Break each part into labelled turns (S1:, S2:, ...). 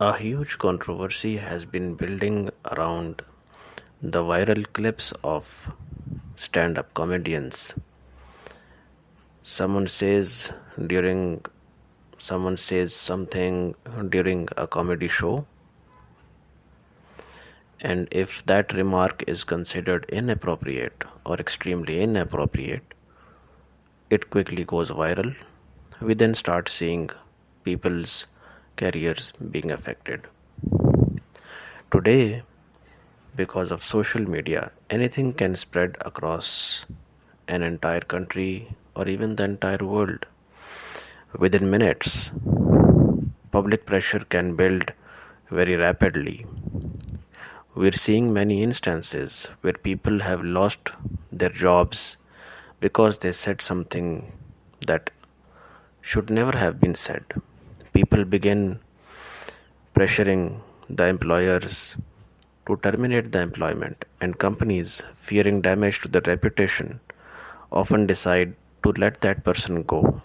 S1: A huge controversy has been building around the viral clips of stand up comedians. Someone says during someone says something during a comedy show, and if that remark is considered inappropriate or extremely inappropriate, it quickly goes viral. We then start seeing people's careers being affected. Today, because of social media, anything can spread across an entire country or even the entire world within minutes. Public pressure can build very rapidly. We're seeing many instances where people have lost their jobs because they said something that should never have been said. People begin pressuring the employers to terminate the employment, and companies, fearing damage to their reputation, often decide to let that person go.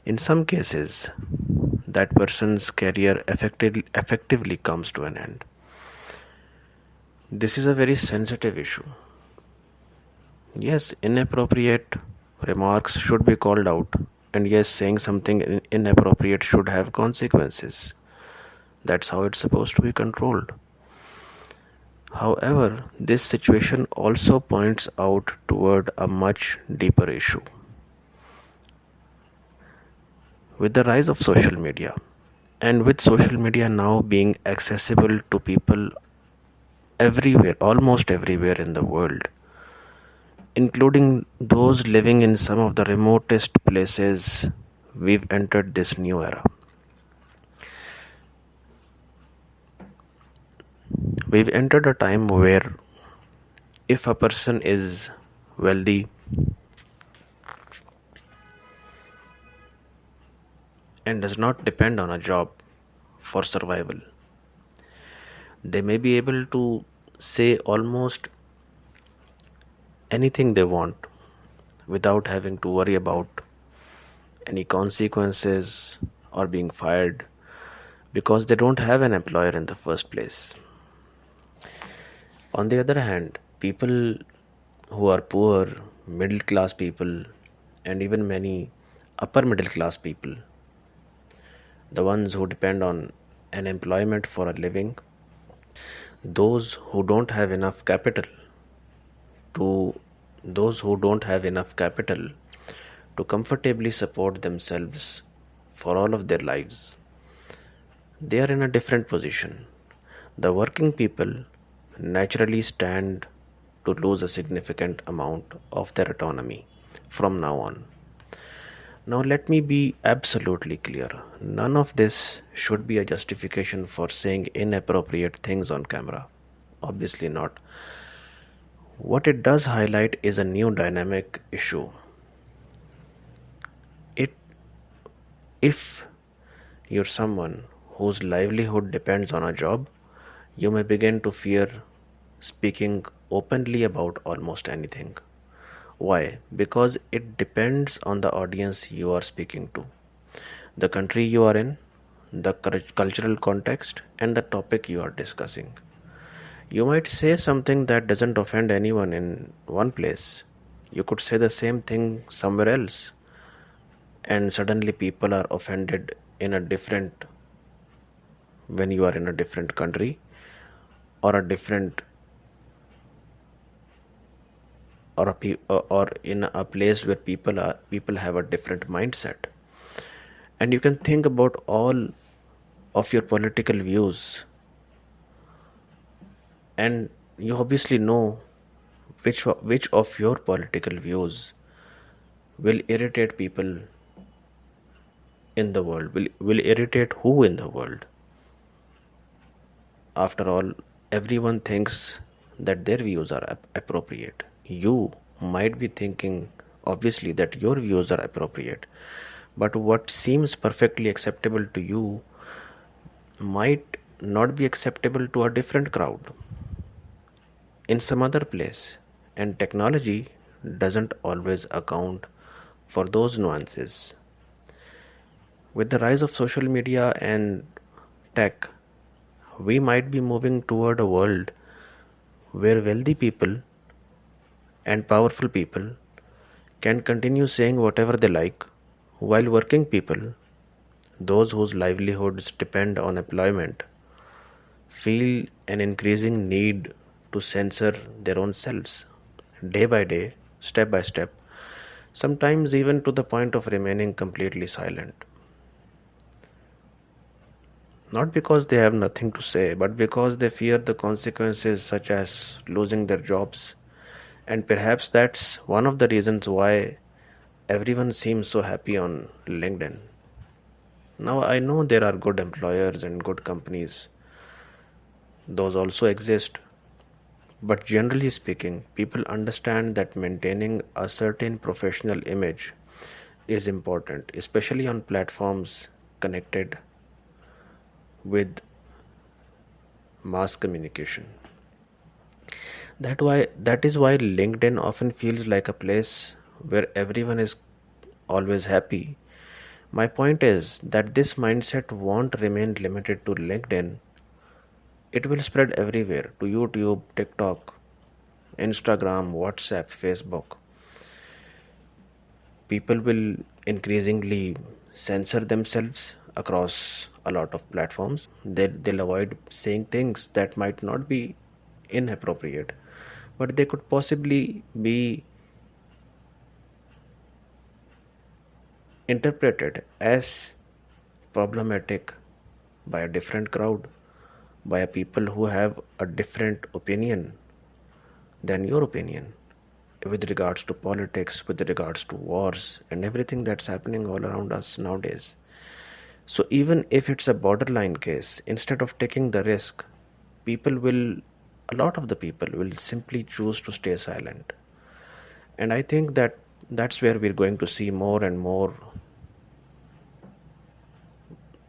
S1: In some cases, that person's career effectively comes to an end. This is a very sensitive issue. Yes, inappropriate remarks should be called out, and yes, saying something inappropriate should have consequences. That's how it's supposed to be controlled. However, this situation also points out toward a much deeper issue. With the rise of social media, and with social media now being accessible to people everywhere, almost everywhere in the world, including those living in some of the remotest places, we've entered this new era. We've entered a time where if a person is wealthy and does not depend on a job for survival, they may be able to say almost anything they want without having to worry about any consequences or being fired because they don't have an employer in the first place. On the other hand, people who are poor, middle class people, and even many upper middle class people, the ones who depend on an employment for a living, those who don't have enough capital to those who don't have enough capital to comfortably support themselves for all of their lives, they are in a different position. The working people naturally stand to lose a significant amount of their autonomy from now on. Now, let me be absolutely clear. None of this should be a justification for saying inappropriate things on camera. Obviously, not. What it does highlight is a new dynamic issue. It, if you're someone whose livelihood depends on a job, you may begin to fear speaking openly about almost anything. Why? Because it depends on the audience you are speaking to, the country you are in, the cultural context, and the topic you are discussing. You might say something that doesn't offend anyone in one place. You could say the same thing somewhere else, and suddenly people are offended in a different when you are in a different country or a different or in a place where people have a different mindset, and you can think about all of your political views, and you obviously know which of your political views will irritate people in the world, will irritate who in the world. After all, everyone thinks that their views are appropriate. You might be thinking, obviously, that your views are appropriate, but what seems perfectly acceptable to you might not be acceptable to a different crowd in some other place, and technology doesn't always account for those nuances. With the rise of social media and tech, We might be moving toward a world where wealthy people and powerful people can continue saying whatever they like, while working people, those whose livelihoods depend on employment, feel an increasing need to censor their own selves, day by day, step by step, sometimes even to the point of remaining completely silent. Not because they have nothing to say, but because they fear the consequences, such as losing their jobs. And perhaps that's one of the reasons why everyone seems so happy on LinkedIn. Now, I know there are good employers and good companies, those also exist. But generally speaking, people understand that maintaining a certain professional image is important, especially on platforms connected with mass communication. That is why LinkedIn often feels like a place where everyone is always happy. My point is that this mindset won't remain limited to LinkedIn. It will spread everywhere, to YouTube, TikTok, Instagram, WhatsApp, Facebook. People will increasingly censor themselves across a lot of platforms. They'll avoid saying things that might not be inappropriate, but they could possibly be interpreted as problematic by a different crowd, by a people who have a different opinion than your opinion with regards to politics, with regards to wars, and everything that's happening all around us nowadays. So, even if it's a borderline case, instead of taking the risk, people will, a lot of the people will simply choose to stay silent. And I think that that's where we're going to see more and more.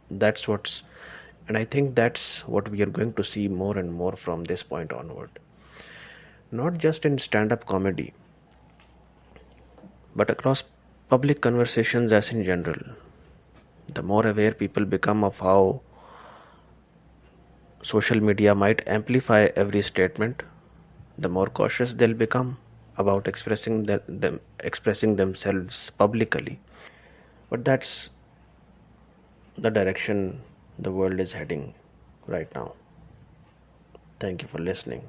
S1: That's what's, and I think that's what we are going to see more and more from this point onward. Not just in stand up comedy, but across public conversations as in general. The more aware people become of how social media might amplify every statement, the more cautious they'll become about expressing themselves publicly. But that's the direction the world is heading right now. Thank you for listening.